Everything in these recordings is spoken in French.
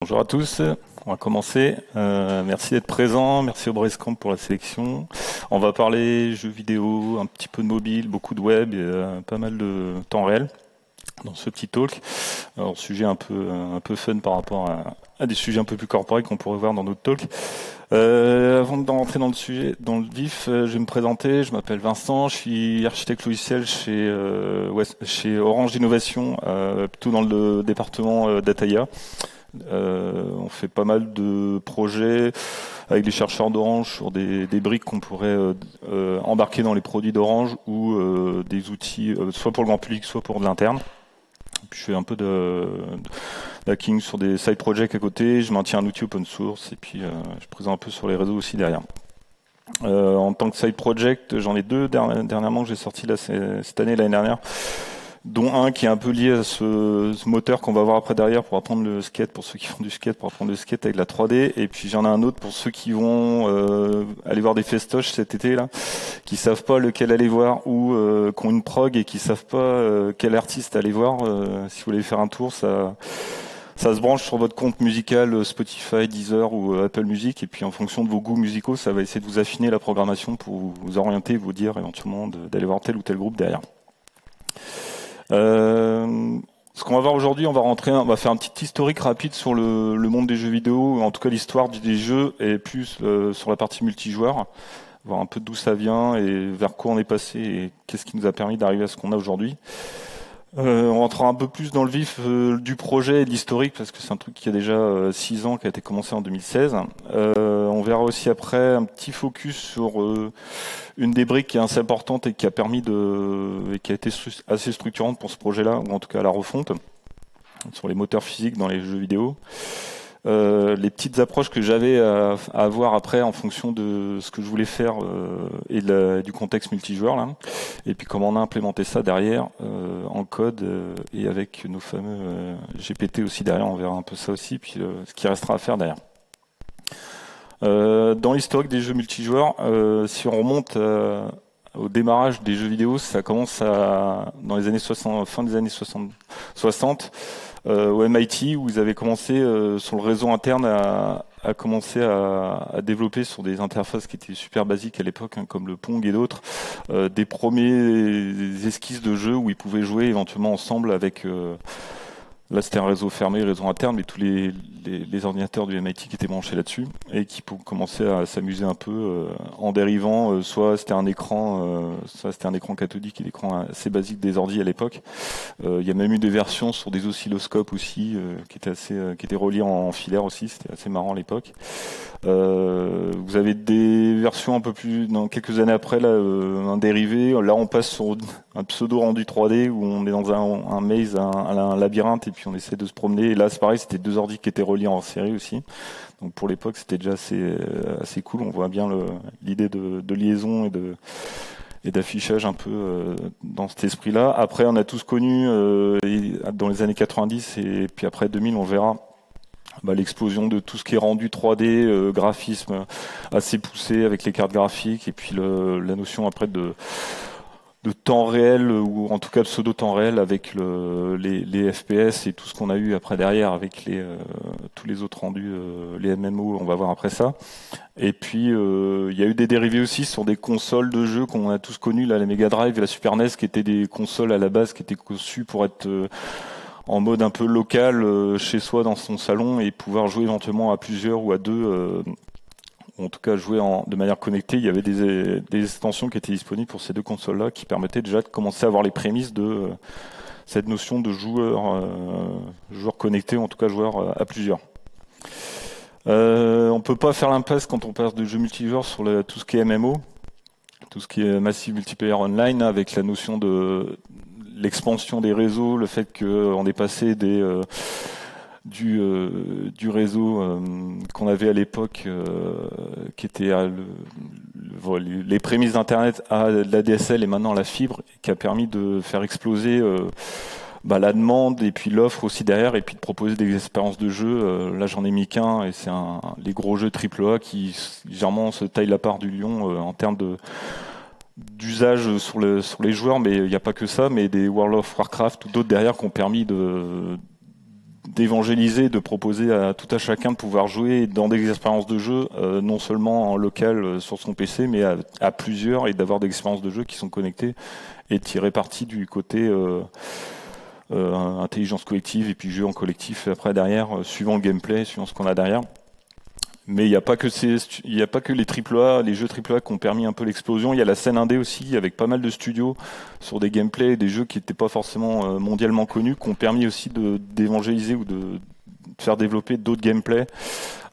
Bonjour à tous, on va commencer. Merci d'être présents, merci au Brescamp pour la sélection. On va parler jeux vidéo, un petit peu de mobile, beaucoup de web et pas mal de temps réel dans ce petit talk. Alors, sujet un peu fun par rapport à des sujets un peu plus corporels qu'on pourrait voir dans d'autres talks. Avant d'entrer dans le sujet, dans le vif, je vais me présenter. Je m'appelle Vincent, je suis architecte logiciel chez Orange Innovation, plutôt dans le département Dataia. On fait pas mal de projets avec les chercheurs d'Orange sur des briques qu'on pourrait embarquer dans les produits d'Orange ou des outils soit pour le grand public, soit pour de l'interne. Puis je fais un peu d'hacking sur des side projects à côté, je maintiens un outil open source et puis je présente un peu sur les réseaux aussi derrière. En tant que side project, j'en ai deux dernièrement que j'ai sorti là cette année, l'année dernière, dont un qui est un peu lié à ce moteur qu'on va voir après derrière pour apprendre le skate, pour ceux qui font du skate, pour apprendre le skate avec la 3D. Et puis j'en ai un autre pour ceux qui vont aller voir des festoches cet été là, qui savent pas lequel aller voir ou qui ont une prog et qui savent pas quel artiste aller voir. Si vous voulez faire un tour, ça se branche sur votre compte musical Spotify, Deezer ou Apple Music, et puis en fonction de vos goûts musicaux, ça va essayer de vous affiner la programmation pour vous orienter, vous dire éventuellement d'aller voir tel ou tel groupe derrière. Ce qu'on va voir aujourd'hui, on va faire un petit historique rapide sur le monde des jeux vidéo, en tout cas l'histoire des jeux et plus sur la partie multijoueur, voir un peu d'où ça vient et vers quoi on est passé et qu'est-ce qui nous a permis d'arriver à ce qu'on a aujourd'hui. On rentrera un peu plus dans le vif du projet et de l'historique parce que c'est un truc qui a déjà 6 ans, qui a été commencé en 2016. On verra aussi après un petit focus sur une des briques qui est assez importante et qui a permis et qui a été assez structurante pour ce projet-là, ou en tout cas à la refonte, sur les moteurs physiques dans les jeux vidéo. Les petites approches que j'avais à avoir après en fonction de ce que je voulais faire et du contexte multijoueur là. Et puis comment on a implémenté ça derrière en code et avec nos fameux GPT aussi derrière, on verra un peu ça aussi, puis ce qui restera à faire derrière. Dans l'historique des jeux multijoueurs, si on remonte au démarrage des jeux vidéo, ça commence dans les années 60, fin des années 60 au MIT, où ils avaient commencé sur le réseau interne à commencer à développer sur des interfaces qui étaient super basiques à l'époque, hein, comme le Pong et d'autres, des premiers esquisses de jeux où ils pouvaient jouer éventuellement ensemble avec... Là, c'était un réseau fermé, réseau interne, mais tous les ordinateurs du MIT qui étaient branchés là-dessus et qui commençaient à s'amuser un peu en dérivant. Soit c'était un écran cathodique et l'écran assez basique des ordi à l'époque. Il y a même eu des versions sur des oscilloscopes aussi qui étaient reliés en filaire aussi. C'était assez marrant à l'époque. Vous avez des versions un peu plus dans quelques années après là, un dérivé. Là, on passe sur un pseudo rendu 3D où on est dans un maze, un labyrinthe, et puis on essaie de se promener. Et là, c'est pareil, c'était deux ordi qui étaient reliés en série aussi. Donc pour l'époque, c'était déjà assez cool. On voit bien l'idée de liaison et d'affichage un peu dans cet esprit-là. Après, on a tous connu dans les années 90 et puis après 2000, on verra l'explosion de tout ce qui est rendu 3D, graphisme assez poussé avec les cartes graphiques et puis la notion après de temps réel ou en tout cas pseudo temps réel avec les FPS et tout ce qu'on a eu après derrière avec tous les autres rendus, les MMO, on va voir après ça. Et puis il y a eu des dérivés aussi sur des consoles de jeux qu'on a tous connues, là, la Mega Drive et la Super NES, qui étaient des consoles à la base qui étaient conçues pour être en mode un peu local chez soi dans son salon et pouvoir jouer éventuellement à plusieurs ou à deux, en tout cas jouer de manière connectée. Il y avait des extensions qui étaient disponibles pour ces deux consoles-là qui permettaient déjà de commencer à avoir les prémices de cette notion de joueur connecté, ou en tout cas joueur à plusieurs. On peut pas faire l'impasse quand on parle de jeux multijoueurs sur tout ce qui est MMO, tout ce qui est Massive Multiplayer Online, avec la notion de l'expansion des réseaux, le fait qu'on est passé du réseau qu'on avait à l'époque, qui était les prémices d'Internet à la DSL et maintenant la fibre, qui a permis de faire exploser la demande et puis l'offre aussi derrière, et puis de proposer des expériences de jeu. Là, j'en ai mis qu'un, et c'est les gros jeux AAA qui légèrement se taillent la part du lion en termes d'usage sur les joueurs, mais il n'y a pas que ça, mais des World of Warcraft ou d'autres derrière qui ont permis d'évangéliser, de proposer à tout à chacun de pouvoir jouer dans des expériences de jeu, non seulement en local sur son PC, mais à plusieurs, et d'avoir des expériences de jeu qui sont connectées et de tirer parti du côté intelligence collective et puis jeu en collectif après derrière, suivant le gameplay, suivant ce qu'on a derrière. Mais il n'y a pas que les AAA, les jeux AAA qui ont permis un peu l'explosion. Il y a la scène indé aussi, avec pas mal de studios sur des gameplays, des jeux qui n'étaient pas forcément mondialement connus, qui ont permis aussi d'évangéliser ou de faire développer d'autres gameplays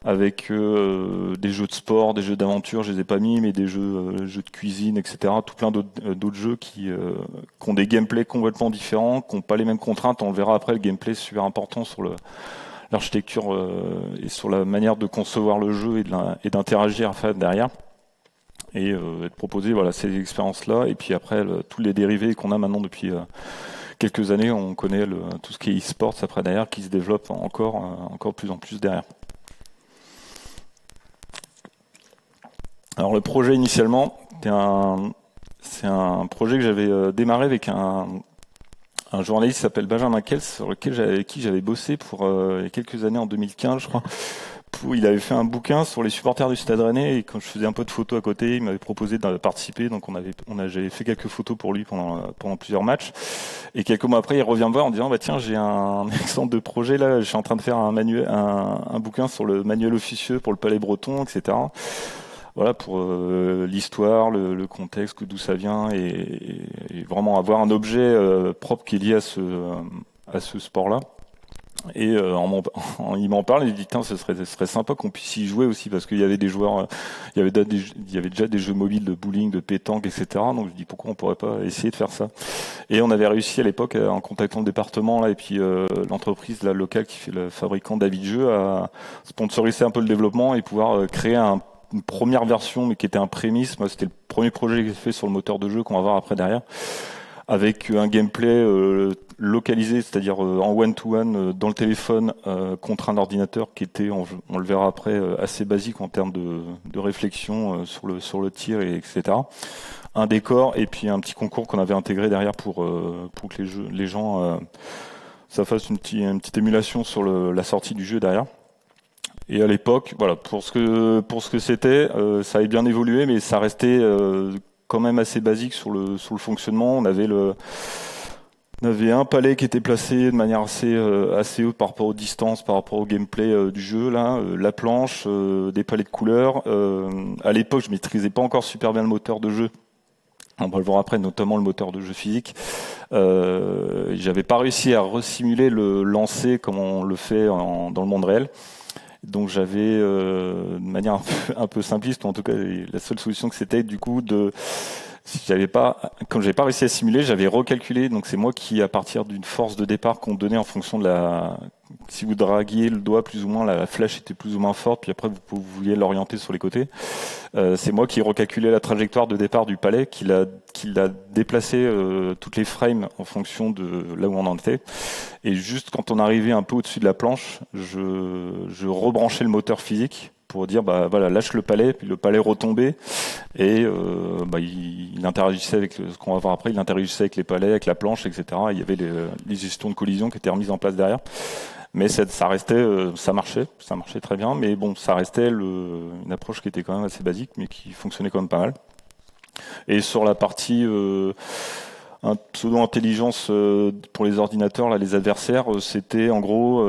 avec des jeux de sport, des jeux d'aventure, je les ai pas mis, mais des jeux de cuisine, etc. Tout plein d'autres jeux qui ont des gameplays complètement différents, qui n'ont pas les mêmes contraintes. On le verra après, le gameplay est super important sur l'architecture et sur la manière de concevoir le jeu et d'interagir derrière et de proposer voilà ces expériences-là. Et puis après, tous les dérivés qu'on a maintenant depuis quelques années, on connaît tout ce qui est e-sports après derrière, qui se développe encore de plus en plus derrière. Alors le projet initialement, c'est un projet que j'avais démarré avec un journaliste qui s'appelle Benjamin Kels, avec qui j'avais bossé pour il y a quelques années, en 2015 je crois. Il avait fait un bouquin sur les supporters du Stade Rennais, et quand je faisais un peu de photos à côté, il m'avait proposé de participer, donc j'avais fait quelques photos pour lui pendant plusieurs matchs. Et quelques mois après, il revient me voir en disant tiens, j'ai un exemple de projet là, je suis en train de faire un bouquin sur le manuel officieux pour le Palais Breton, etc. Voilà, pour l'histoire, le contexte, d'où ça vient, et vraiment avoir un objet propre qui est lié à ce sport-là. Et il m'en parle et il dit ce serait sympa qu'on puisse y jouer aussi, parce qu'il y avait des joueurs, il y avait déjà des jeux mobiles de bowling, de pétanque, etc. Donc je dis pourquoi on pourrait pas essayer de faire ça. Et on avait réussi à l'époque, en contactant le département là, et puis l'entreprise là, locale qui fait le fabricant d'avis de jeux, à sponsoriser un peu le développement et pouvoir créer une première version, mais qui était un prémisse. Moi, c'était le premier projet que j'ai fait sur le moteur de jeu qu'on va voir après derrière, avec un gameplay localisé, c'est-à-dire en one-to-one dans le téléphone contre un ordinateur qui était, on le verra après, assez basique en termes de réflexion sur le tir, etc. Un décor et puis un petit concours qu'on avait intégré derrière pour que les gens ça fasse une petite émulation sur la sortie du jeu derrière. Et à l'époque, voilà, pour ce que c'était, ça avait bien évolué, mais ça restait quand même assez basique sur le fonctionnement. On avait un palais qui était placé de manière assez haute par rapport aux distances, par rapport au gameplay du jeu, là, la planche, des palets de couleurs. À l'époque, je maîtrisais pas encore super bien le moteur de jeu. On va le voir après, notamment le moteur de jeu physique. J'avais pas réussi à resimuler le lancer comme on le fait dans le monde réel. Donc j'avais, de manière un peu simpliste, ou en tout cas la seule solution que c'était du coup quand j'avais pas réussi à simuler, j'avais recalculé. Donc c'est moi qui, à partir d'une force de départ qu'on donnait en fonction de si vous draguiez le doigt plus ou moins, la flèche était plus ou moins forte, puis après vous vouliez l'orienter sur les côtés. C'est moi qui recalculais la trajectoire de départ du palais, qui l'a déplacé toutes les frames en fonction de là où on en était. Et juste quand on arrivait un peu au-dessus de la planche, je rebranchais le moteur physique pour dire voilà, lâche le palais, puis le palais retombait, et il interagissait avec ce qu'on va voir après, il interagissait avec les palais, avec la planche, etc. Il y avait les gestions de collision qui étaient remises en place derrière. Mais ça restait, ça marchait très bien, mais bon, ça restait une approche qui était quand même assez basique, mais qui fonctionnait quand même pas mal. Et sur la partie un pseudo-intelligence pour les ordinateurs, là, les adversaires, c'était en gros,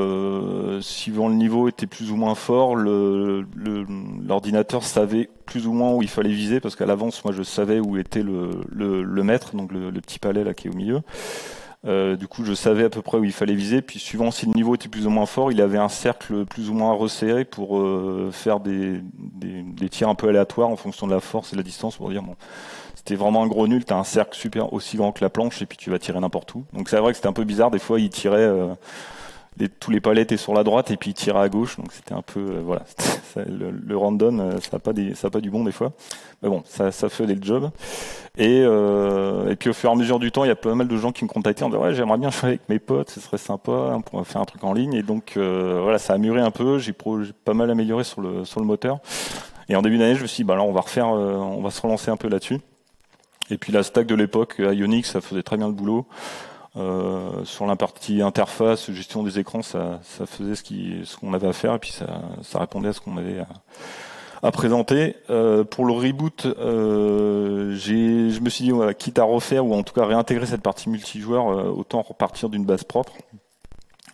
suivant le niveau était plus ou moins fort, l'ordinateur savait plus ou moins où il fallait viser, parce qu'à l'avance, moi, je savais où était le maître, donc le petit palais là qui est au milieu. Du coup, je savais à peu près où il fallait viser. Puis, suivant si le niveau était plus ou moins fort, il avait un cercle plus ou moins resserré pour faire des tirs un peu aléatoires en fonction de la force et de la distance. Pour dire, bon, c'était vraiment un gros nul. T'as un cercle super aussi grand que la planche et puis tu vas tirer n'importe où. Donc, c'est vrai que c'était un peu bizarre. Des fois, il tirait. Tous les palets étaient sur la droite et puis il tirait à gauche, donc c'était un peu voilà, le random, ça a pas du bon des fois, mais bon, ça faisait le job. Et puis au fur et à mesure du temps, il y a pas mal de gens qui me contactaient en disant ouais, j'aimerais bien jouer avec mes potes, ce serait sympa, on pourrait faire un truc en ligne. Et donc voilà, ça a mûri un peu, j'ai pas mal amélioré sur le moteur. Et en début d'année, je me suis dit là on va se relancer un peu là-dessus. Et puis la stack de l'époque, Ionic, ça faisait très bien le boulot. Sur la partie interface, gestion des écrans, ça faisait ce qu'on avait à faire et puis ça répondait à ce qu'on avait à présenter. Pour le reboot, je me suis dit, voilà, quitte à refaire ou en tout cas réintégrer cette partie multijoueur, autant repartir d'une base propre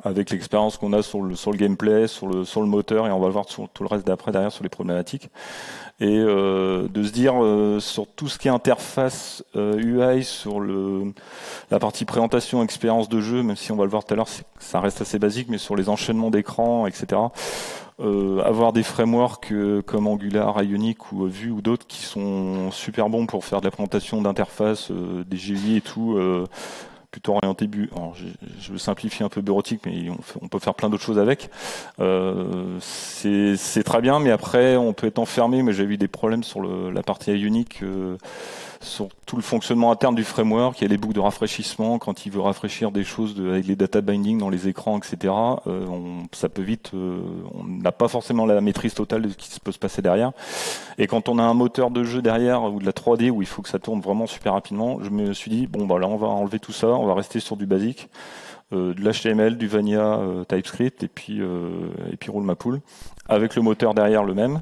avec l'expérience qu'on a sur le gameplay, sur le moteur, et on va le voir sur tout le reste d'après derrière sur les problématiques. Et de se dire sur tout ce qui est interface UI, sur la partie présentation, expérience de jeu, même si on va le voir tout à l'heure, ça reste assez basique, mais sur les enchaînements d'écran, etc. Avoir des frameworks comme Angular, Ionic ou Vue ou d'autres qui sont super bons pour faire de la présentation d'interface, des GUI et tout, plutôt orienté alors je simplifie un peu bureautique, mais on peut faire plein d'autres choses avec. C'est très bien, mais après on peut être enfermé. Mais j'ai eu des problèmes sur la partie Ionic, sur tout le fonctionnement interne du framework. Il y a les boucles de rafraîchissement quand il veut rafraîchir des choses avec les data binding dans les écrans, etc. Ça peut vite, on n'a pas forcément la maîtrise totale de ce qui peut se passer derrière. Et quand on a un moteur de jeu derrière ou de la 3D où il faut que ça tourne vraiment super rapidement, je me suis dit bon bah là on va enlever tout ça, on va rester sur du basique, de l'HTML, du Vanilla, TypeScript et puis roule ma poule avec le moteur derrière le même.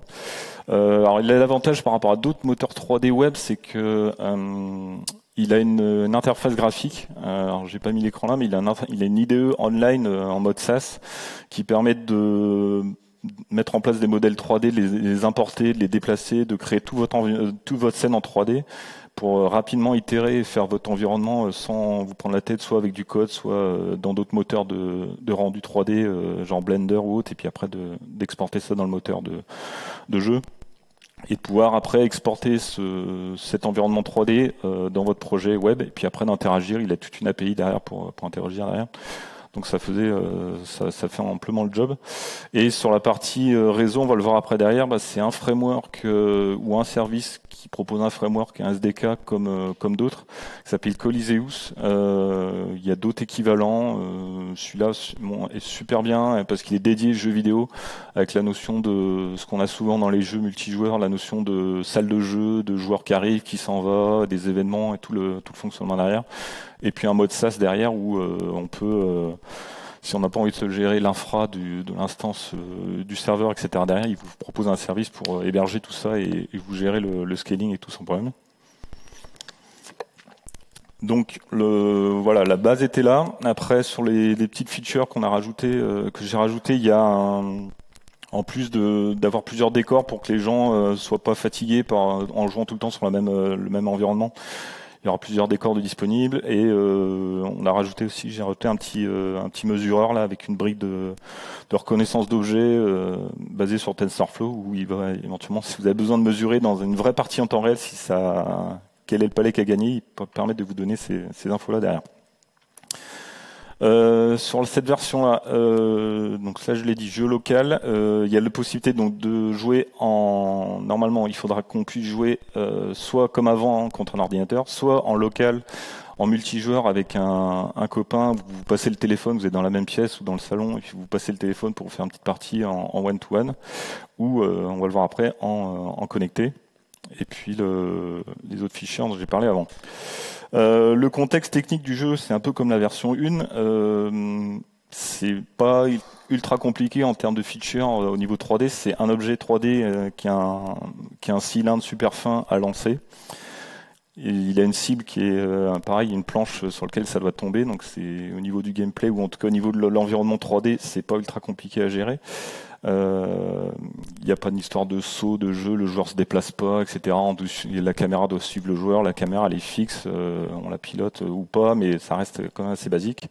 Alors il a l'avantage par rapport à d'autres moteurs 3D web, c'est que il a une interface graphique. Alors j'ai pas mis l'écran là, mais il a une IDE online en mode SaaS qui permet de mettre en place des modèles 3D, de les importer, de les déplacer, de créer toute votre scène en 3D pour rapidement itérer et faire votre environnement sans vous prendre la tête, soit avec du code, soit dans d'autres moteurs de rendu 3D, genre Blender ou autre, et puis après d'exporter ça dans le moteur de jeu. Et de pouvoir après exporter cet environnement 3D dans votre projet web, et puis après d'interagir. Il a toute une API derrière pour interagir derrière. Donc ça fait amplement le job. Et sur la partie réseau, on va le voir après derrière, c'est un framework ou un service qui propose un framework et un SDK comme d'autres, qui s'appelle Coliseus. Il y a d'autres équivalents. Celui-là est super bien parce qu'il est dédié jeux vidéo, avec la notion de ce qu'on a souvent dans les jeux multijoueurs, la notion de salle de jeu, de joueurs qui arrivent, qui s'en va, des événements et tout le fonctionnement derrière. Et puis un mode SaaS derrière où on peut, si on n'a pas envie de se gérer l'infra de l'instance du serveur, etc. derrière, il vous propose un service pour héberger tout ça et vous gérer le scaling et tout sans problème. Donc voilà, la base était là. Après, sur les petites features qu'on a rajoutées, que j'ai rajoutées, il y a en plus d'avoir plusieurs décors pour que les gens soient pas fatigués en jouant tout le temps sur le même environnement. Il y aura plusieurs décors de disponibles et on a rajouté aussi, j'ai rajouté un petit mesureur là avec une brique de reconnaissance d'objets basée sur TensorFlow où il va éventuellement, si vous avez besoin de mesurer dans une vraie partie en temps réel quel est le palais qui a gagné, il peut permettre de vous donner ces infos là derrière. Sur cette version-là, donc ça je l'ai dit, jeu local, il y a la possibilité donc de jouer normalement il faudra qu'on puisse jouer soit comme avant contre un ordinateur, soit en local, en multijoueur avec un copain, vous passez le téléphone, vous êtes dans la même pièce ou dans le salon et puis vous passez le téléphone pour faire une petite partie en one-to-one, ou on va le voir après en connecté, et puis les autres fichiers dont j'ai parlé avant. Le contexte technique du jeu, c'est un peu comme la version 1. C'est pas ultra compliqué en termes de features au niveau 3D. C'est un objet 3D qui a un cylindre super fin à lancer. Et il a une cible qui est pareil, une planche sur laquelle ça doit tomber. Donc c'est au niveau du gameplay ou en tout cas au niveau de l'environnement 3D, c'est pas ultra compliqué à gérer. Il n'y a pas d'histoire de saut de jeu, le joueur se déplace pas, etc. La caméra doit suivre le joueur, la caméra elle est fixe, on la pilote ou pas, mais ça reste quand même assez basique.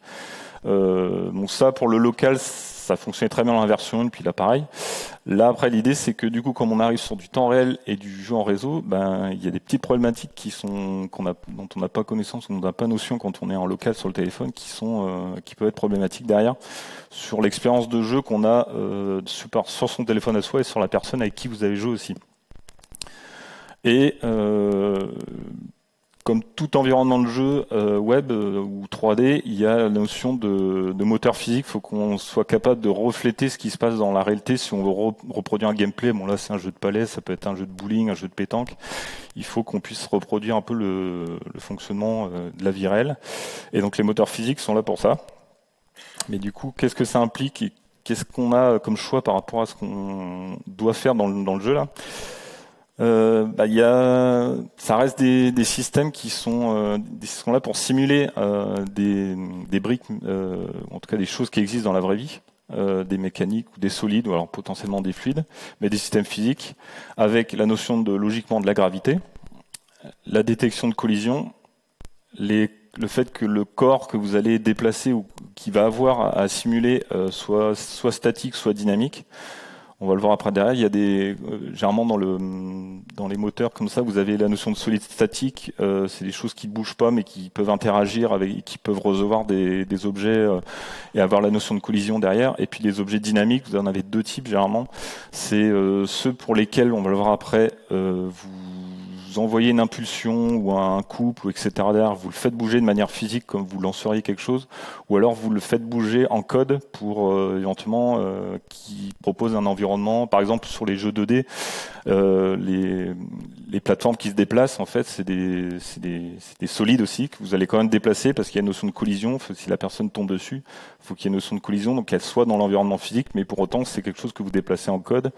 Donc ça pour le local, ça fonctionnait très bien dans la version 1, puis là pareil. Là après l'idée c'est que du coup comme on arrive sur du temps réel et du jeu en réseau, il y a des petites problématiques dont on n'a pas connaissance, dont on n'a pas notion quand on est en local sur le téléphone, qui peuvent être problématiques derrière sur l'expérience de jeu qu'on a sur son téléphone à soi et sur la personne avec qui vous avez joué aussi. Et comme tout environnement de jeu web ou 3D, il y a la notion de moteur physique. Il faut qu'on soit capable de refléter ce qui se passe dans la réalité. Si on veut reproduire un gameplay, bon là c'est un jeu de palais, ça peut être un jeu de bowling, un jeu de pétanque. Il faut qu'on puisse reproduire un peu le fonctionnement de la vie réelle. Et donc les moteurs physiques sont là pour ça. Mais du coup, qu'est-ce que ça implique et qu'est-ce qu'on a comme choix par rapport à ce qu'on doit faire dans le jeu là? Ça reste des systèmes qui sont là pour simuler des briques, en tout cas des choses qui existent dans la vraie vie, des mécaniques ou des solides, ou alors potentiellement des fluides, mais des systèmes physiques, avec la notion logiquement de la gravité, la détection de collision, le fait que le corps que vous allez déplacer ou qui va avoir à simuler soit statique, soit dynamique. On va le voir après derrière. Il y a généralement dans les moteurs comme ça, vous avez la notion de solide statique. C'est des choses qui ne bougent pas, mais qui peuvent interagir avec, qui peuvent recevoir des objets et avoir la notion de collision derrière. Et puis les objets dynamiques, vous en avez deux types généralement. C'est ceux pour lesquels, on va le voir après, vous envoyez une impulsion ou un couple, ou etc. derrière, vous le faites bouger de manière physique comme vous lanceriez quelque chose, ou alors vous le faites bouger en code pour éventuellement qui propose un environnement. Par exemple, sur les jeux 2D, les plateformes qui se déplacent, en fait, c'est des solides aussi que vous allez quand même déplacer parce qu'il y a une notion de collision. Si la personne tombe dessus, il faut qu'il y ait une notion de collision, donc qu'elle soit dans l'environnement physique, mais pour autant, c'est quelque chose que vous déplacez en code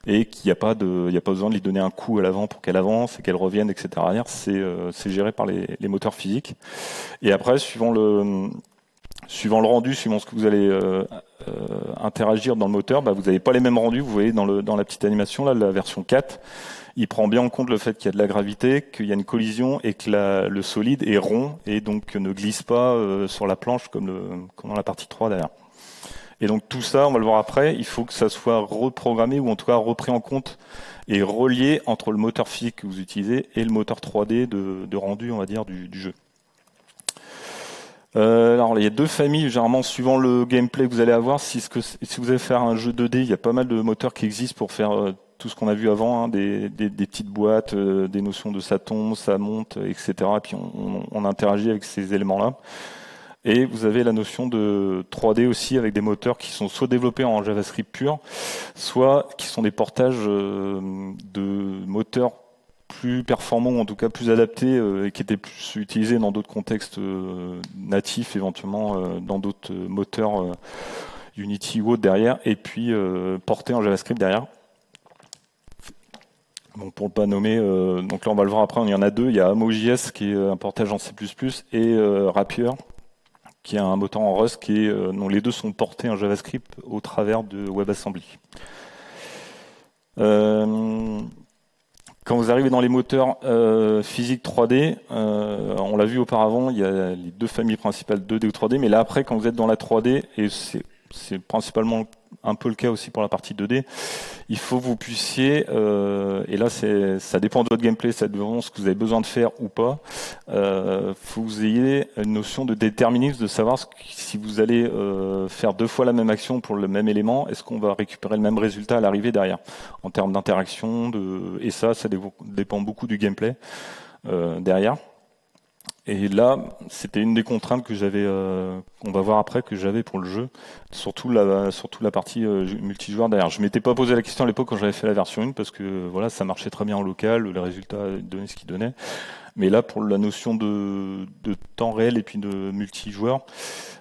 et qu'il n'y a pas besoin de lui donner un coup à l'avant pour qu'elle avance et qu'elle revienne, etc. C'est géré par les moteurs physiques. Et après, suivant le rendu, suivant ce que vous allez interagir dans le moteur, vous n'avez pas les mêmes rendus. Vous voyez dans la petite animation, là, la version 4, il prend bien en compte le fait qu'il y a de la gravité, qu'il y a une collision et que le solide est rond et donc ne glisse pas sur la planche comme dans la partie 3 derrière. Et donc tout ça, on va le voir après, il faut que ça soit reprogrammé ou en tout cas repris en compte et relié entre le moteur physique que vous utilisez et le moteur 3D de rendu, on va dire, du jeu. Alors il y a deux familles, généralement suivant le gameplay que vous allez avoir. Si vous allez faire un jeu 2D, il y a pas mal de moteurs qui existent pour faire tout ce qu'on a vu avant, des petites boîtes, des notions de ça tombe, ça monte, etc. Et puis on interagit avec ces éléments-là. Et vous avez la notion de 3D aussi avec des moteurs qui sont soit développés en JavaScript pur, soit qui sont des portages de moteurs plus performants ou en tout cas plus adaptés et qui étaient plus utilisés dans d'autres contextes natifs, éventuellement dans d'autres moteurs Unity ou autres derrière, et puis portés en JavaScript derrière. Bon, pour ne pas nommer, donc là on va le voir après, il y en a deux. Il y a Amo.js qui est un portage en C++ et Rapier qui est un moteur en Rust dont les deux sont portés en JavaScript au travers de WebAssembly. Quand vous arrivez dans les moteurs physiques 3D, on l'a vu auparavant, il y a les deux familles principales 2D ou 3D, mais là après, quand vous êtes dans la 3D, et c'est principalement un peu le cas aussi pour la partie 2D, il faut que vous puissiez, et là ça dépend de votre gameplay, ça dépend de ce que vous avez besoin de faire ou pas, faut que vous ayez une notion de déterminisme, de savoir si vous allez faire deux fois la même action pour le même élément, est-ce qu'on va récupérer le même résultat à l'arrivée derrière, en termes d'interaction, et ça dépend beaucoup du gameplay derrière. Et là, c'était une des contraintes que j'avais, qu'on va voir après, que j'avais pour le jeu, surtout la partie multijoueur derrière. Je m'étais pas posé la question à l'époque quand j'avais fait la version 1 parce que voilà, ça marchait très bien en local, les résultats donnaient ce qu'ils donnaient. Mais là, pour la notion de temps réel et puis de multijoueur,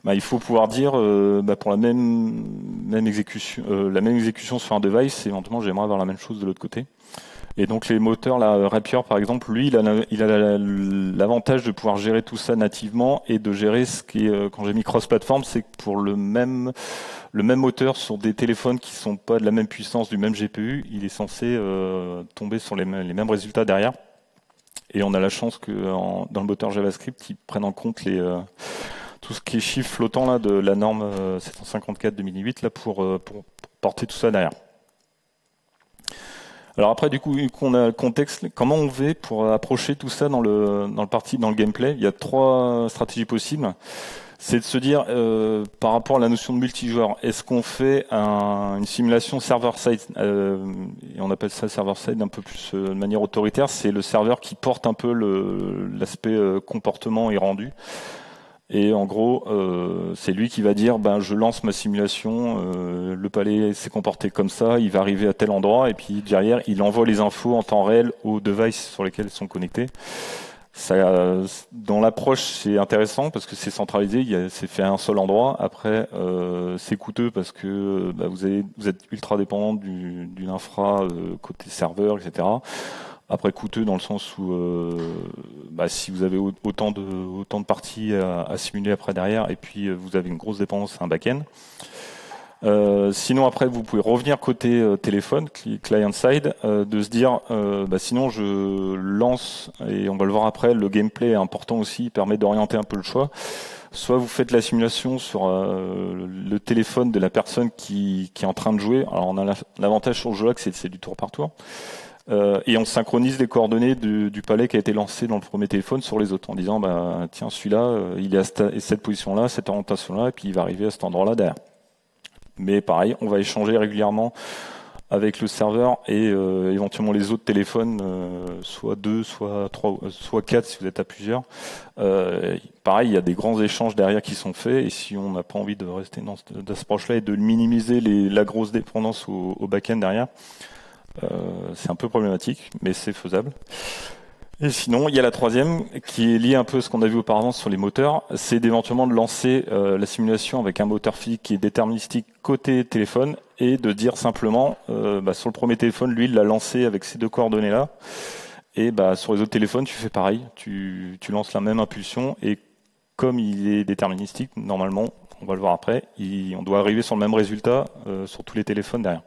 il faut pouvoir dire pour la même exécution sur un device, éventuellement j'aimerais avoir la même chose de l'autre côté. Et donc les moteurs, là, Rapier par exemple, lui, il a l'avantage de pouvoir gérer tout ça nativement et de gérer ce qui est, quand j'ai mis cross-platform, c'est que pour le même moteur sur des téléphones qui sont pas de la même puissance, du même GPU, il est censé tomber sur les mêmes résultats derrière. Et on a la chance que dans le moteur JavaScript, ils prennent en compte tout ce qui est chiffre flottant là de la norme 754/2008 là pour porter tout ça derrière. Alors après, du coup, qu'on a le contexte, comment on fait pour approcher tout ça dans le gameplay? Il y a trois stratégies possibles. c'est de se dire, par rapport à la notion de multijoueur, est-ce qu'on fait une simulation server-side, et on appelle ça server-side un peu plus de manière autoritaire, c'est le serveur qui porte un peu l'aspect comportement et rendu. Et en gros, c'est lui qui va dire, ben je lance ma simulation, le palais s'est comporté comme ça, il va arriver à tel endroit, et puis derrière, il envoie les infos en temps réel aux devices sur lesquels ils sont connectés. Ça, dans l'approche, c'est intéressant parce que c'est centralisé, c'est fait à un seul endroit. Après, c'est coûteux parce que bah, vous êtes ultra dépendant d'une infra côté serveur, etc. Après, coûteux dans le sens où bah, si vous avez autant de parties à simuler après derrière, et puis vous avez une grosse dépendance à un back-end. Sinon après vous pouvez revenir côté téléphone, client-side, de se dire bah, sinon je lance, et on va le voir après, le gameplay est important aussi, il permet d'orienter un peu le choix. Soit vous faites la simulation sur le téléphone de la personne qui est en train de jouer. Alors on a l'avantage sur le jeu là que c'est du tour par tour. Et on synchronise les coordonnées du palais qui a été lancé dans le premier téléphone sur les autres en disant bah tiens celui-là il est à cette position-là, cette orientation-là, et puis il va arriver à cet endroit-là derrière. Mais pareil, on va échanger régulièrement avec le serveur et éventuellement les autres téléphones, soit 2, soit 3, soit 4 si vous êtes à plusieurs. Pareil, il y a des grands échanges derrière qui sont faits, et si on n'a pas envie de rester dans cette approche-là et de minimiser la grosse dépendance au back-end derrière, c'est un peu problématique, mais c'est faisable. Et sinon, il y a la troisième, qui est liée un peu à ce qu'on a vu auparavant sur les moteurs, c'est d'éventuellement de lancer la simulation avec un moteur physique qui est déterministique côté téléphone, et de dire simplement, bah, sur le premier téléphone, lui, il l'a lancé avec ces deux coordonnées-là, et bah, sur les autres téléphones, tu fais pareil, tu lances la même impulsion, et comme il est déterministique, normalement, on va le voir après, on doit arriver sur le même résultat sur tous les téléphones derrière.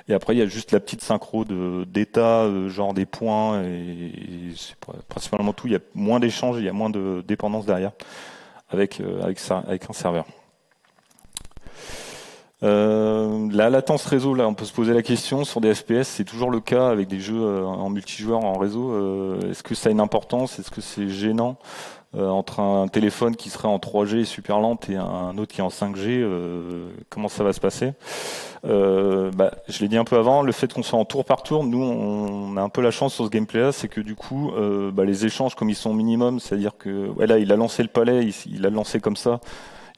Et après, il y a juste la petite synchro d'état, genre des points, et c'est principalement tout. Il y a moins d'échanges, il y a moins de dépendance derrière avec un serveur. La latence réseau, là, on peut se poser la question sur des FPS, c'est toujours le cas avec des jeux en multijoueur en réseau. Est-ce que ça a une importance? Est-ce que c'est gênant? Entre un téléphone qui serait en 3G super lente et un autre qui est en 5G, comment ça va se passer? Bah, je l'ai dit un peu avant, le fait qu'on soit en tour par tour, nous on a un peu la chance sur ce gameplay-là, c'est que du coup, bah, les échanges comme ils sont au minimum, c'est-à-dire que ouais, là il a lancé le palais, il a lancé comme ça,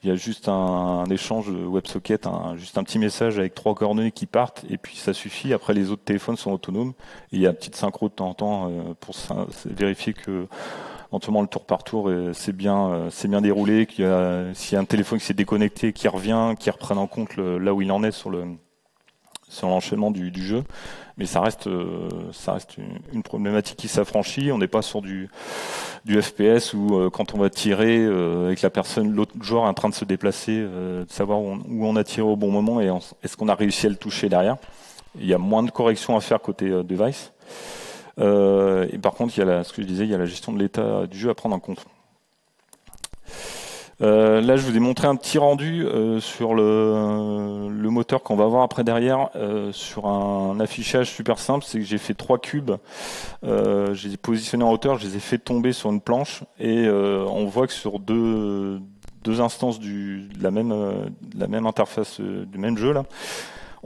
il y a juste un échange de WebSocket, juste un petit message avec 3 coordonnées qui partent, et puis ça suffit. Après les autres téléphones sont autonomes, et il y a une petite synchro de temps en temps pour vérifier que éventuellement le tour par tour c'est bien déroulé, s'il y a un téléphone qui s'est déconnecté, qui revient, qui reprenne en compte là où il en est sur l'enchaînement du jeu. Mais ça reste une problématique qui s'affranchit. On n'est pas sur du FPS où quand on va tirer avec la personne, l'autre joueur est en train de se déplacer, de savoir où on a tiré au bon moment et est-ce qu'on a réussi à le toucher derrière. Il y a moins de corrections à faire côté device. Et par contre, il y a ce que je disais, il y a la gestion de l'état du jeu à prendre en compte. Là, je vous ai montré un petit rendu sur le moteur qu'on va voir après derrière sur un affichage super simple. C'est que j'ai fait 3 cubes, je les ai positionnés en hauteur, je les ai fait tomber sur une planche, et on voit que sur deux instances de la même interface du même jeu là,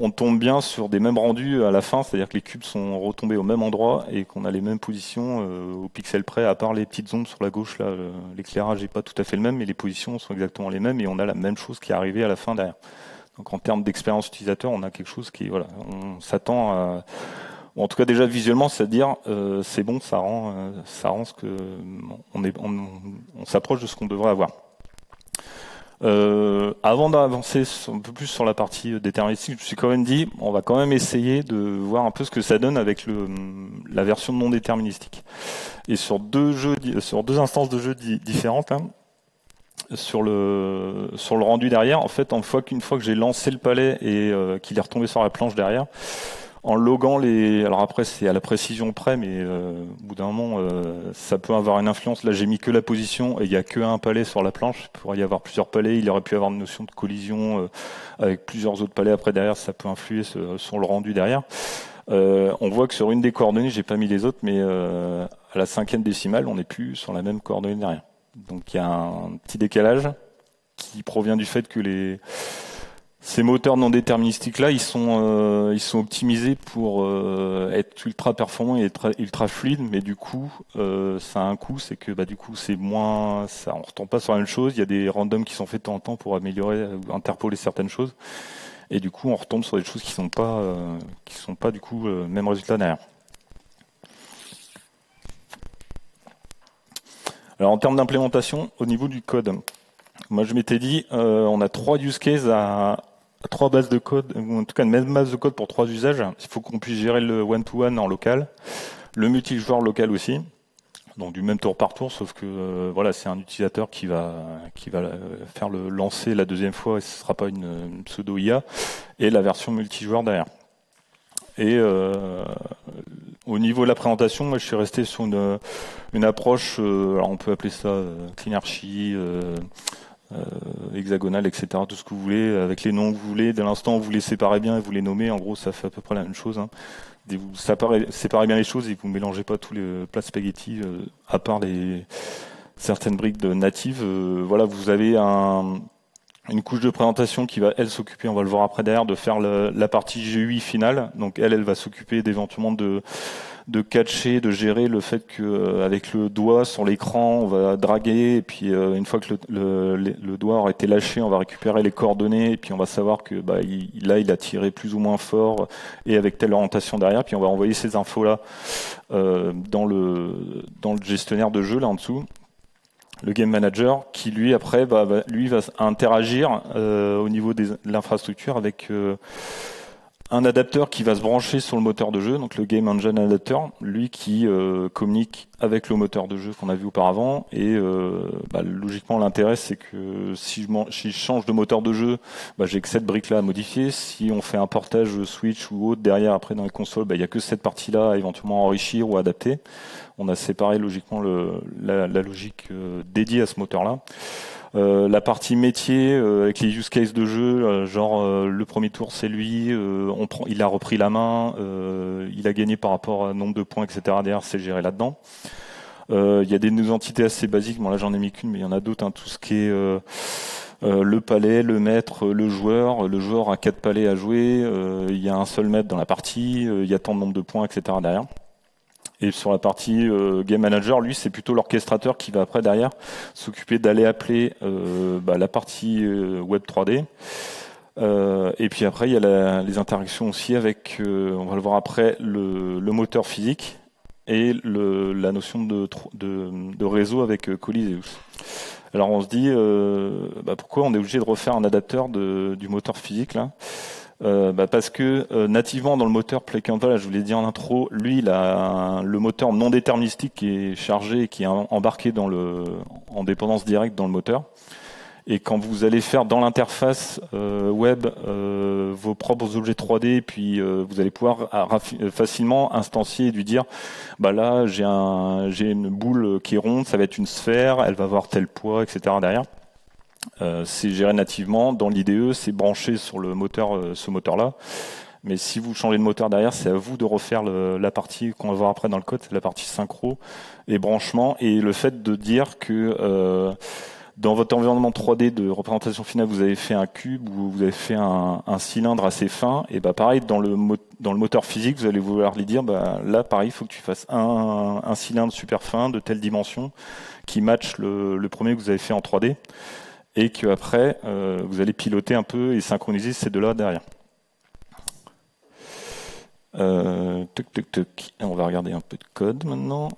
on tombe bien sur des mêmes rendus à la fin, c'est-à-dire que les cubes sont retombés au même endroit et qu'on a les mêmes positions au pixel près, à part les petites ondes sur la gauche, là, l'éclairage n'est pas tout à fait le même, mais les positions sont exactement les mêmes, et on a la même chose qui est arrivée à la fin derrière. Donc en termes d'expérience utilisateur, on a quelque chose qui, voilà, on s'attend à... Ou en tout cas déjà visuellement, c'est-à-dire c'est bon, ça rend ce que... On s'approche de ce qu'on devrait avoir. Avant d'avancer un peu plus sur la partie déterministique, je me suis quand même dit, on va quand même essayer de voir un peu ce que ça donne avec la version non déterministique. Et sur deux instances de jeu différentes, hein, sur le rendu derrière, en fait, une fois que j'ai lancé le palais et qu'il est retombé sur la planche derrière, en loguant alors après c'est à la précision près, mais au bout d'un moment ça peut avoir une influence. Là j'ai mis que la position et il n'y a que un palais sur la planche. Il pourrait y avoir plusieurs palais, il aurait pu y avoir une notion de collision avec plusieurs autres palais après derrière, ça peut influer sur le rendu derrière. On voit que sur une des coordonnées, j'ai pas mis les autres, mais à la 5e décimale, on n'est plus sur la même coordonnée derrière. Donc il y a un petit décalage qui provient du fait que ces moteurs non déterministiques là, ils sont optimisés pour être ultra performants et ultra fluides, mais du coup, ça a un coût, c'est que du coup, c'est moins, ça, on retombe pas sur la même chose. Il y a des randoms qui sont faits de temps en temps pour améliorer ou interpoler certaines choses, et du coup, on retombe sur des choses qui sont pas du coup même résultat derrière. Alors en termes d'implémentation, au niveau du code, moi je m'étais dit, on a 3 use cases à 3 bases de code, ou en tout cas une même base de code pour 3 usages. Il faut qu'on puisse gérer le one-to-one en local, le multijoueur local aussi, donc du même tour par tour, sauf que voilà, c'est un utilisateur qui va faire le lancer la deuxième fois et ce ne sera pas une pseudo IA, et la version multijoueur derrière. Et au niveau de la présentation, moi, je suis resté sur une approche, alors on peut appeler ça cleanarchy, hexagonale, etc. Tout ce que vous voulez, avec les noms que vous voulez. Dès l'instant où vous les séparez bien et vous les nommez, en gros, ça fait à peu près la même chose. Hein. Vous séparez bien les choses et vous ne mélangez pas tous les plats spaghetti, à part certaines briques de natives. Voilà, vous avez une couche de présentation qui va, elle, s'occuper, on va le voir après derrière, de faire la partie GUI finale. Donc elle va s'occuper d'éventuellement de catcher, de gérer le fait que avec le doigt sur l'écran, on va draguer, et puis une fois que le doigt aura été lâché, on va récupérer les coordonnées, et puis on va savoir que il a tiré plus ou moins fort, et avec telle orientation derrière, puis on va envoyer ces infos-là dans le gestionnaire de jeu, là en dessous. Le game manager qui lui après va interagir au niveau de l'infrastructure avec un adapteur qui va se brancher sur le moteur de jeu, donc le Game Engine Adapter, lui qui communique avec le moteur de jeu qu'on a vu auparavant. Et logiquement, l'intérêt, c'est que si je change de moteur de jeu, j'ai que cette brique-là à modifier. Si on fait un portage Switch ou autre derrière, après dans les consoles, il n'y a que cette partie-là à éventuellement enrichir ou adapter. On a séparé logiquement la logique dédiée à ce moteur-là. La partie métier avec les use cases de jeu, le premier tour c'est lui, il a repris la main, il a gagné par rapport à nombre de points, etc. Derrière, c'est géré là-dedans. Il y a des entités assez basiques, bon là j'en ai mis qu'une, mais il y en a d'autres, hein, tout ce qui est le palais, le maître, le joueur a 4 palais à jouer, il y a un seul maître dans la partie, il y a tant de nombre de points, etc. derrière. Et sur la partie Game Manager, lui, c'est plutôt l'orchestrateur qui va après, derrière, s'occuper d'aller appeler la partie Web 3D. Et puis après, il y a les interactions aussi avec, on va le voir après, le moteur physique et la notion de réseau avec Coliseus. Alors on se dit, pourquoi on est obligé de refaire un adapteur du moteur physique là ? Parce que nativement dans le moteur PlayCanva, je vous l'ai dit en intro, lui il a le moteur non déterministique qui est chargé et qui est embarqué en dépendance directe dans le moteur. Et quand vous allez faire dans l'interface web vos propres objets 3D, puis vous allez pouvoir facilement instancier et lui dire là j'ai une boule qui est ronde, ça va être une sphère, elle va avoir tel poids, etc. derrière. C'est géré nativement dans l'IDE, c'est branché sur le moteur, ce moteur-là. Mais si vous changez de moteur derrière, c'est à vous de refaire la partie qu'on va voir après dans le code, c'est la partie synchro et branchement. Et le fait de dire que dans votre environnement 3D de représentation finale, vous avez fait un cube ou vous avez fait un cylindre assez fin, et pareil, dans le moteur physique, vous allez vouloir lui dire, là, pareil, il faut que tu fasses un cylindre super fin de telle dimension qui matche le premier que vous avez fait en 3D. Et qu'après, vous allez piloter un peu et synchroniser ces deux-là derrière. On va regarder un peu de code maintenant.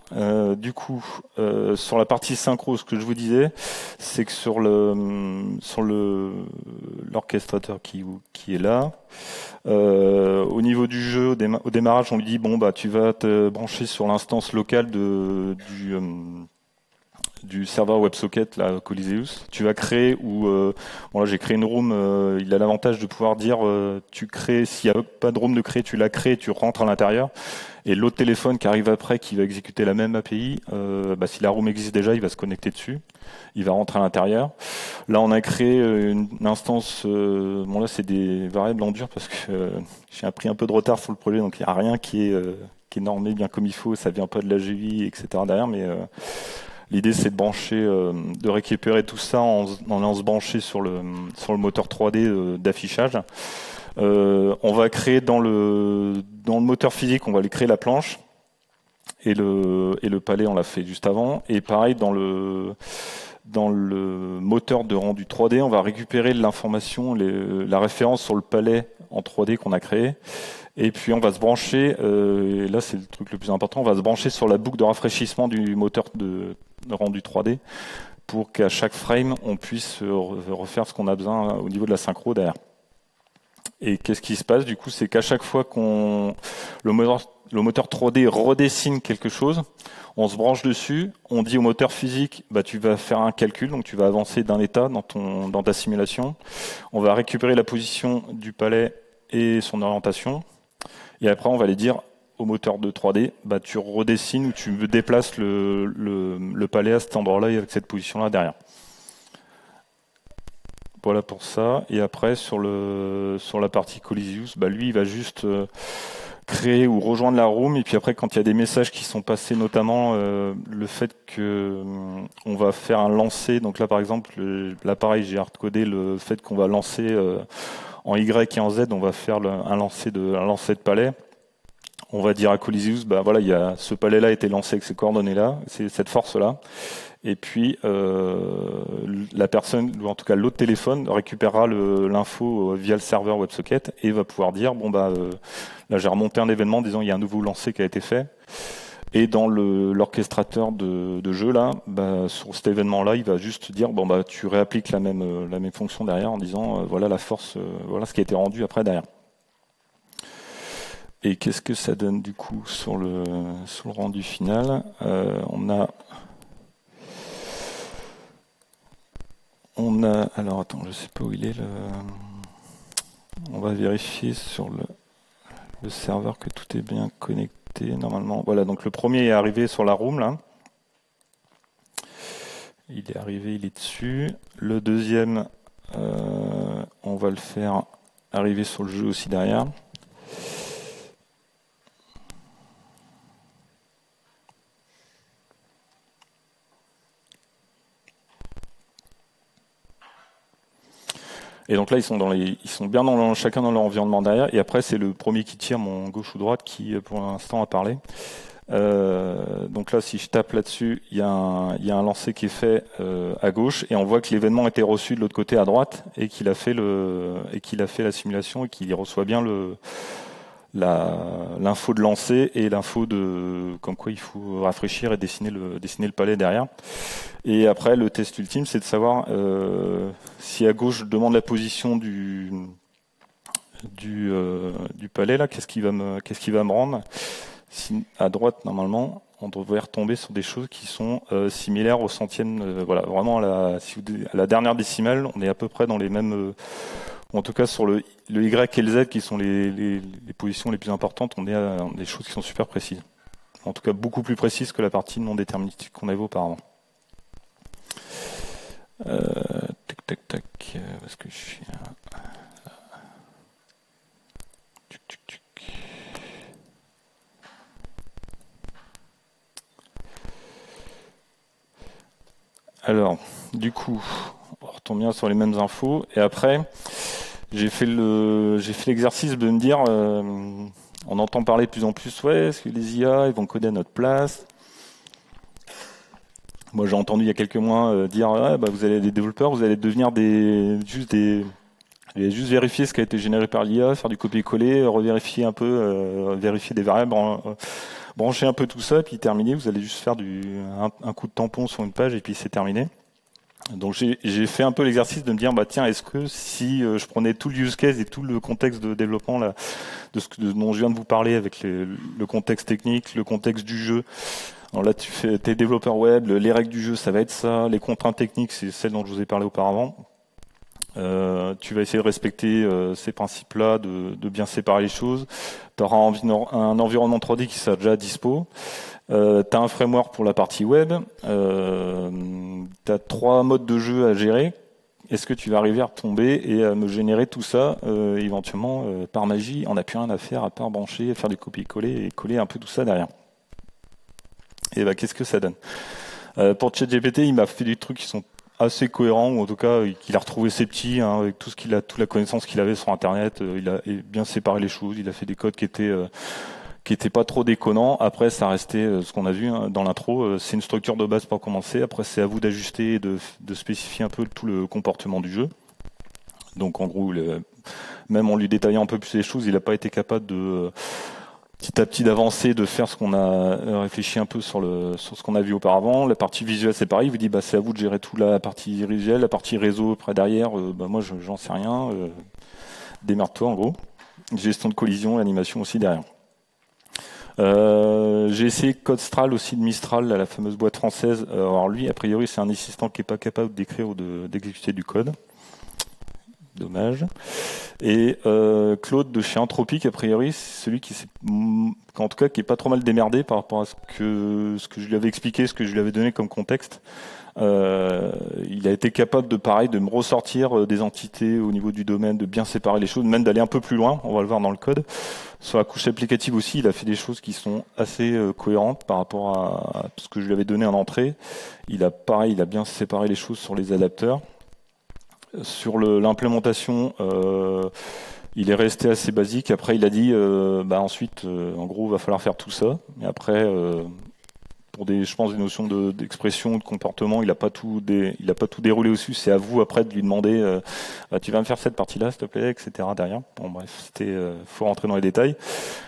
Du coup, sur la partie synchro, ce que je vous disais, c'est que sur l'orchestrateur qui est là, au niveau du jeu, au démarrage, on lui dit tu vas te brancher sur l'instance locale du serveur WebSocket, là, Coliseus. Tu vas créer là j'ai créé une room, il a l'avantage de pouvoir dire tu crées, s'il n'y a pas de room de créer, tu la crées, tu rentres à l'intérieur. Et l'autre téléphone qui arrive après, qui va exécuter la même API, si la room existe déjà, il va se connecter dessus. Il va rentrer à l'intérieur. Là, on a créé une instance, là c'est des variables en dur parce que j'ai pris un peu de retard sur le projet, donc il n'y a rien qui est normé bien comme il faut, ça vient pas de la GUI, etc. derrière, mais L'idée, c'est de brancher, de récupérer tout ça en allant se brancher sur le moteur 3D d'affichage. On va créer dans le moteur physique, on va aller créer la planche et le palais, on l'a fait juste avant. Et pareil dans le moteur de rendu 3D, on va récupérer l'information, la référence sur le palais en 3D qu'on a créé. Et puis on va se brancher, et là c'est le truc le plus important, on va se brancher sur la boucle de rafraîchissement du moteur de rendu 3D pour qu'à chaque frame on puisse refaire ce qu'on a besoin au niveau de la synchro derrière. Et qu'est-ce qui se passe du coup, c'est qu'à chaque fois le moteur 3D redessine quelque chose, on se branche dessus, on dit au moteur physique, bah tu vas faire un calcul, donc tu vas avancer d'un état dans ta simulation. On va récupérer la position du palais et son orientation. Et après, on va aller dire au moteur de 3D, bah tu redessines ou tu déplaces le palais à cet endroit-là et avec cette position-là derrière. Voilà pour ça. Et après, sur la partie Colisius, bah lui, il va juste créer ou rejoindre la room. Et puis après, quand il y a des messages qui sont passés, notamment le fait que on va faire un lancer. Donc là, par exemple, l'appareil, j'ai hardcodé le fait qu'on va lancer en Y et en Z, on va faire un lancer de palais. On va dire à Colisius, bah voilà, il y a ce palais-là a été lancé avec ces coordonnées-là, c'est cette force-là. Et puis la personne, ou en tout cas l'autre téléphone, récupérera l'info via le serveur WebSocket et va pouvoir dire bon bah là j'ai remonté un événement disant il y a un nouveau lancer qui a été fait. Et dans l'orchestrateur de jeu là, bah, sur cet événement-là, il va juste dire bon bah tu réappliques la même fonction derrière en disant voilà la force, voilà ce qui a été rendu après derrière. Et qu'est-ce que ça donne du coup sur le rendu final? On a alors attends, je sais pas où il est on va vérifier sur le serveur que tout est bien connecté normalement. Voilà, donc le premier est arrivé sur la room là. Il est arrivé, il est dessus. Le deuxième, on va le faire arriver sur le jeu aussi derrière. Et donc là, ils sont bien chacun dans leur environnement derrière. Et après, c'est le premier qui tire, mon gauche ou droite, qui pour l'instant a parlé. Donc là, si je tape là-dessus, il y a un lancer qui est fait à gauche, et on voit que l'événement a été reçu de l'autre côté à droite, et qu'il a fait la simulation et qu'il reçoit bien l'info de lancer et l'info de comme quoi il faut rafraîchir et dessiner le palais derrière. Et après, le test ultime, c'est de savoir si à gauche je demande la position du palais là, qu'est-ce qui va me rendre. Si à droite, normalement, on devrait retomber sur des choses qui sont similaires au centième. Voilà, vraiment à la dernière décimale, on est à peu près dans les mêmes. En tout cas, sur le Y et le Z, qui sont les positions les plus importantes, on est à des choses qui sont super précises. En tout cas, beaucoup plus précises que la partie non déterministique qu'on avait auparavant. Tac, parce que je suis. Alors, du coup, on retombe bien sur les mêmes infos. Et après, j'ai fait l'exercice de me dire, on entend parler de plus en plus, ouais, est-ce que les IA, ils vont coder à notre place? Moi, j'ai entendu il y a quelques mois dire, ouais, bah, vous allez des développeurs, vous allez devenir juste vérifier ce qui a été généré par l'IA, faire du copier-coller, revérifier un peu, vérifier des variables, brancher un peu tout ça, puis terminer. Vous allez juste faire un coup de tampon sur une page et puis c'est terminé. Donc j'ai fait un peu l'exercice de me dire, bah tiens, est-ce que si je prenais tout le use case et tout le contexte de développement là, dont je viens de vous parler, avec le contexte technique, le contexte du jeu. Alors là, t'es développeur web, les règles du jeu, ça va être ça. Les contraintes techniques, c'est celles dont je vous ai parlé auparavant. Tu vas essayer de respecter ces principes-là, de bien séparer les choses. Tu auras un environnement 3D qui sera déjà dispo. Tu as un framework pour la partie web. Tu as 3 modes de jeu à gérer. Est-ce que tu vas arriver à retomber et à me générer tout ça éventuellement par magie? On n'a plus rien à faire à part brancher, faire du copier-coller et coller un peu tout ça derrière. Et bah, qu'est-ce que ça donne? Pour ChatGPT, il m'a fait des trucs qui sont assez cohérents, ou en tout cas qu'il a retrouvé ses petits, hein, avec tout ce qu'il a, toute la connaissance qu'il avait sur Internet. Il a bien séparé les choses. Il a fait des codes qui étaient pas trop déconnants. Après, ça restait ce qu'on a vu hein, dans l'intro. C'est une structure de base pour commencer. Après, c'est à vous d'ajuster et de spécifier un peu tout le comportement du jeu. Donc, en gros, même en lui détaillant un peu plus les choses, il n'a pas été capable de petit à petit d'avancer, de faire ce qu'on a réfléchi un peu sur ce qu'on a vu auparavant. La partie visuelle, c'est pareil. Il vous dit, bah, c'est à vous de gérer tout la partie visuelle, la partie réseau après derrière. Bah, moi, j'en sais rien. Démerde-toi, en gros. Gestion de collision, animation aussi derrière. J'ai essayé CodeStral aussi de Mistral, la fameuse boîte française. Alors lui, a priori, c'est un assistant qui est pas capable d'écrire ou d'exécuter du code. Dommage. Et Claude de chez Anthropic, a priori, c'est celui en tout cas, qui est pas trop mal démerdé par rapport à ce que je lui avais expliqué, ce que je lui avais donné comme contexte. Il a été capable de me ressortir des entités au niveau du domaine, de bien séparer les choses, même d'aller un peu plus loin. On va le voir dans le code. Sur la couche applicative aussi, il a fait des choses qui sont assez cohérentes par rapport à ce que je lui avais donné en entrée. Il a bien séparé les choses sur les adapteurs. Sur l'implémentation, il est resté assez basique. Après, il a dit, ensuite, en gros, il va falloir faire tout ça. Et après, pour je pense, des notions d'expression, de comportement, il a pas tout déroulé au-dessus. C'est à vous après de lui demander, tu vas me faire cette partie-là, s'il te plaît, etc. derrière. Bon, bref, faut rentrer dans les détails.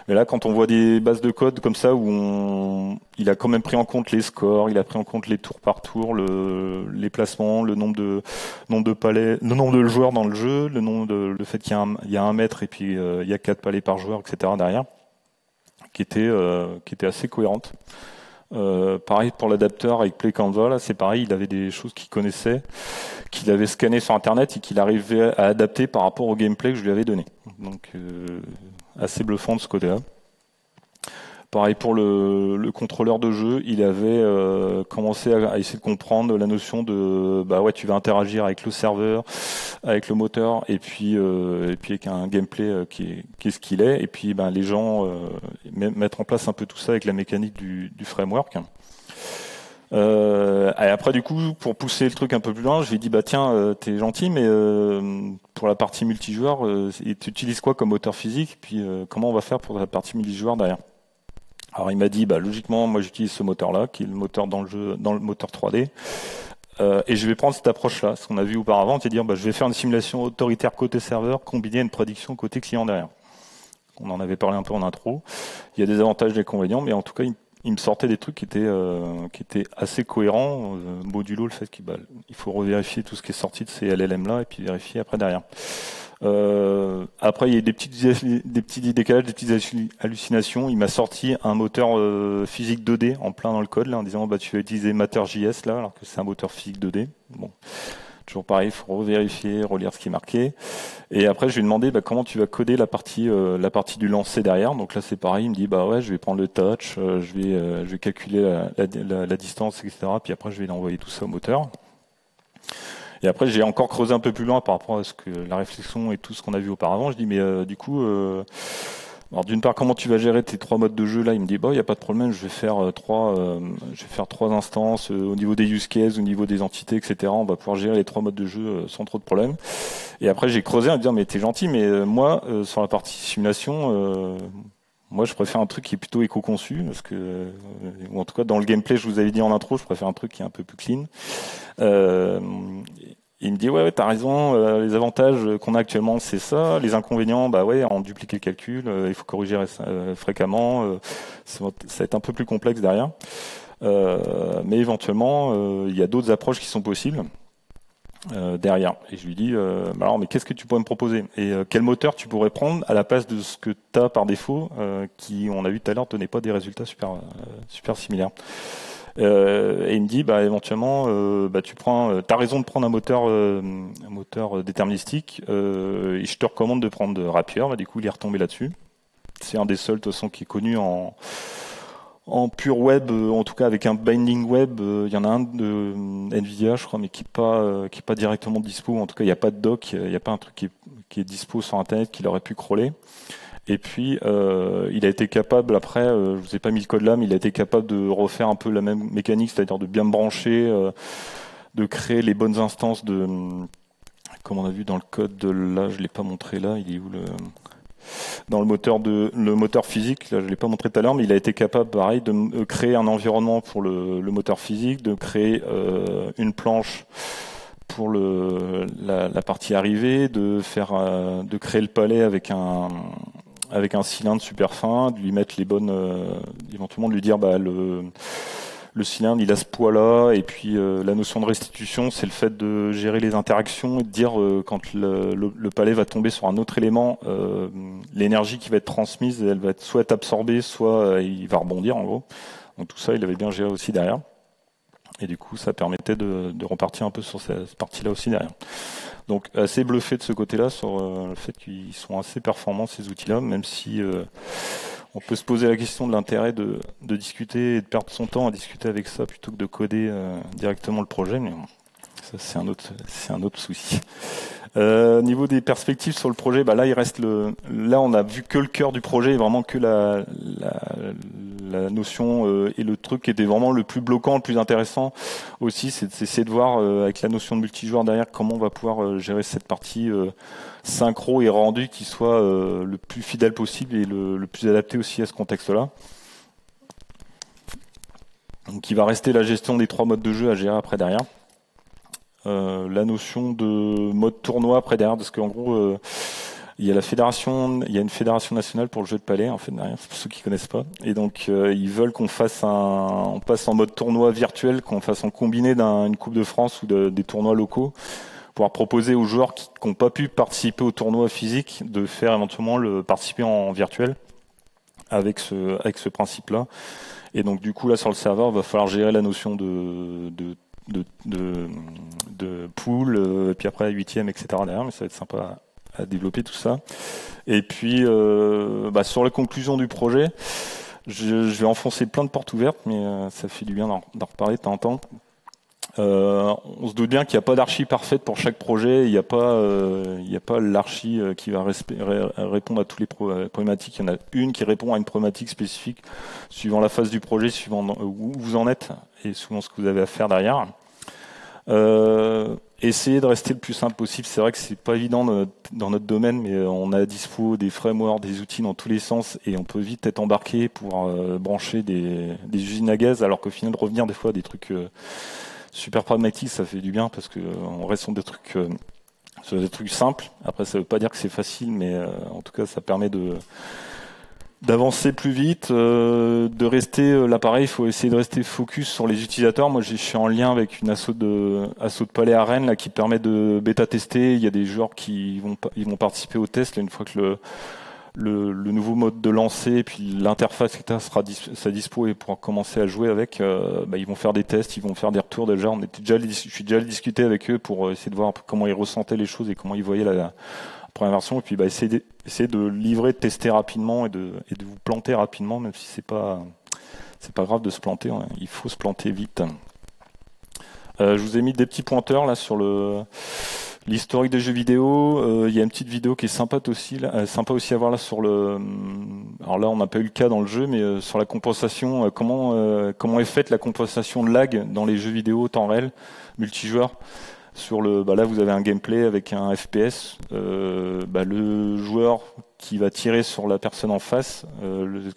Mais là, quand on voit des bases de code comme ça où il a quand même pris en compte les scores, il a pris en compte les tours par tour, les placements, le nombre de palais, le nombre de joueurs dans le jeu, le fait qu'il y a un maître et puis il y a 4 palais par joueur, etc. derrière, qui était assez cohérente. Pareil pour l'adapteur avec Play Canva, là c'est pareil, il avait des choses qu'il connaissait, qu'il avait scanné sur internet et qu'il arrivait à adapter par rapport au gameplay que je lui avais donné. Donc assez bluffant de ce côté-là. Pareil pour le contrôleur de jeu, il avait commencé à essayer de comprendre la notion de tu vas interagir avec le serveur, avec le moteur et puis avec un gameplay qui est ce qu'il est, et puis les gens mettre en place un peu tout ça avec la mécanique du framework. Et après du coup, pour pousser le truc un peu plus loin, je lui ai dit tiens, t'es gentil, mais pour la partie multijoueur, tu utilises quoi comme moteur physique, puis comment on va faire pour la partie multijoueur derrière? Alors il m'a dit logiquement moi j'utilise ce moteur-là, qui est le moteur dans le moteur 3D, et je vais prendre cette approche-là, ce qu'on a vu auparavant, c'est-à-dire je vais faire une simulation autoritaire côté serveur combinée à une prédiction côté client derrière. On en avait parlé un peu en intro. Il y a des avantages et des inconvénients, mais en tout cas il me sortait des trucs qui étaient assez cohérents, modulo le fait qu'il faut revérifier tout ce qui est sorti de ces LLM-là et puis vérifier après derrière. Après, il y a des petits décalages, des petites hallucinations. Il m'a sorti un moteur physique 2D en plein dans le code, là, en disant tu vas utiliser Matter.js là, alors que c'est un moteur physique 2D. Bon, toujours pareil, il faut revérifier, relire ce qui est marqué. Et après, je lui ai demandé comment tu vas coder la partie du lancer derrière. Donc là, c'est pareil. Il me dit je vais prendre le touch, je vais calculer la distance, etc. Puis après, je vais envoyer tout ça au moteur. Et après, j'ai encore creusé un peu plus loin par rapport à la réflexion et tout ce qu'on a vu auparavant. Je dis, mais du coup, alors d'une part, comment tu vas gérer tes 3 modes de jeu là? Il me dit, il n'y a pas de problème, je vais faire trois instances au niveau des use cases, au niveau des entités, etc. On va pouvoir gérer les 3 modes de jeu sans trop de problèmes. Et après, j'ai creusé en me disant, mais t'es gentil, mais moi, sur la partie simulation, moi, je préfère un truc qui est plutôt éco-conçu, parce que, ou en tout cas, dans le gameplay, je vous avais dit en intro, je préfère un truc qui est un peu plus clean. Il me dit ouais t'as raison, les avantages qu'on a actuellement c'est ça, les inconvénients en dupliquer le calcul, il faut corriger fréquemment, ça va être un peu plus complexe derrière, mais éventuellement il y a d'autres approches qui sont possibles derrière. Et je lui dis alors mais qu'est-ce que tu pourrais me proposer et quel moteur tu pourrais prendre à la place de ce que tu as par défaut, qui on a vu tout à l'heure donnait pas des résultats super similaires. Et il me dit éventuellement t'as raison de prendre un moteur déterministique, et je te recommande de prendre Rapier. Du coup il est retombé là-dessus. C'est un des seuls de toute façon qui est connu en pur web, en tout cas avec un binding web. Il y en a un de Nvidia je crois, mais qui est pas directement dispo. En tout cas il n'y a pas de doc, il n'y a pas un truc qui est dispo sur internet qu'il aurait pu crawler. Et puis, il a été capable, après, je vous ai pas mis le code là, mais il a été capable de refaire un peu la même mécanique, c'est-à-dire de bien me brancher, de créer les bonnes instances de, comme on a vu dans le code de là, je l'ai pas montré là, il est où dans le moteur physique, là je l'ai pas montré tout à l'heure, mais il a été capable, pareil, de créer un environnement pour le moteur physique, de créer une planche pour la partie arrivée, de créer le palais avec un cylindre super fin, de lui mettre les bonnes, éventuellement de lui dire le cylindre il a ce poids là, et puis la notion de restitution c'est le fait de gérer les interactions et de dire quand le palais va tomber sur un autre élément, l'énergie qui va être transmise elle va être soit être absorbée, soit il va rebondir en gros. Donc tout ça il avait bien géré aussi derrière. Et du coup, ça permettait de repartir un peu sur cette partie-là aussi derrière. Donc, assez bluffé de ce côté-là sur le fait qu'ils sont assez performants, ces outils-là, même si on peut se poser la question de l'intérêt de discuter et de perdre son temps à discuter avec ça plutôt que de coder directement le projet. Mais bon, ça, c'est un autre souci. Niveau des perspectives sur le projet, bah là il reste là on a vu que le cœur du projet, vraiment que la notion et le truc qui était vraiment le plus bloquant, le plus intéressant aussi, c'est d'essayer de voir avec la notion de multijoueur derrière comment on va pouvoir gérer cette partie synchro et rendu qui soit le plus fidèle possible et le plus adapté aussi à ce contexte-là. Donc il va rester la gestion des 3 modes de jeu à gérer après derrière. La notion de mode tournoi après derrière, parce qu'en gros il y a une fédération nationale pour le jeu de palais en fait derrière, pour ceux qui connaissent pas, et donc ils veulent qu'on passe en mode tournoi virtuel, qu'on fasse en combiné d'une Coupe de France ou des tournois locaux, pouvoir proposer aux joueurs qui n'ont pas pu participer au tournoi physique de faire éventuellement participer en virtuel avec ce principe-là. Et donc du coup là sur le serveur, il va falloir gérer la notion de pool, et puis après 8e, etc. derrière, mais ça va être sympa à développer tout ça. Et puis sur la conclusion du projet, je vais enfoncer plein de portes ouvertes, mais ça fait du bien d'en reparler de temps en temps. On se doute bien qu'il n'y a pas d'archi parfaite pour chaque projet, il n'y a pas l'archi qui va répondre à toutes les problématiques. Il y en a une qui répond à une problématique spécifique suivant la phase du projet, suivant où vous en êtes et souvent ce que vous avez à faire derrière. Essayez de rester le plus simple possible. C'est vrai que c'est pas évident dans notre domaine, mais on a à dispo des frameworks, des outils dans tous les sens, et on peut vite être embarqué pour brancher des usines à gaz, alors qu'au final revenir des fois à des trucs super pragmatiques, ça fait du bien parce que on reste sur des trucs simples. Après, ça veut pas dire que c'est facile, mais en tout cas, ça permet d'avancer plus vite, de rester l'appareil. Il faut essayer de rester focus sur les utilisateurs. Moi, je suis en lien avec une asso de palais à Rennes là qui permet de bêta tester. Il y a des joueurs qui vont participer au test là, une fois que le nouveau mode de lancer, puis l'interface etc. sera dispo et pourra commencer à jouer avec. Ils vont faire des tests, ils vont faire des retours déjà. Je suis déjà allé discuter avec eux pour essayer de voir un peu comment ils ressentaient les choses et comment ils voyaient la première version. Et puis essayer de livrer, de tester rapidement et de vous planter rapidement, même si c'est pas grave de se planter. Hein. Il faut se planter vite. Je vous ai mis des petits pointeurs là sur l'historique des jeux vidéo. Il y a une petite vidéo qui est sympa aussi à voir là sur alors là on n'a pas eu le cas dans le jeu, mais sur la compensation, comment est faite la compensation de lag dans les jeux vidéo temps réel multijoueur. Là vous avez un gameplay avec un FPS, le joueur qui va tirer sur la personne en face,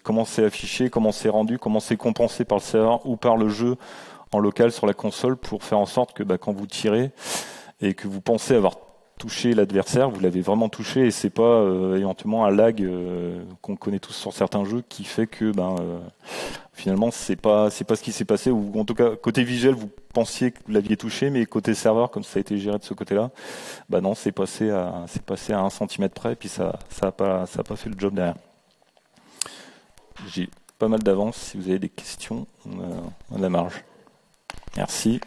comment c'est affiché, comment c'est rendu, comment c'est compensé par le serveur ou par le jeu en local sur la console pour faire en sorte que quand vous tirez et que vous pensez avoir touché l'adversaire, vous l'avez vraiment touché et c'est pas éventuellement un lag qu'on connaît tous sur certains jeux qui fait que finalement c'est pas ce qui s'est passé, ou en tout cas côté visuel vous pensiez que vous l'aviez touché, mais côté serveur comme ça a été géré de ce côté-là, non, c'est passé à 1 cm près et puis ça a pas fait le job derrière. J'ai pas mal d'avance, si vous avez des questions, on a la marge. Merci.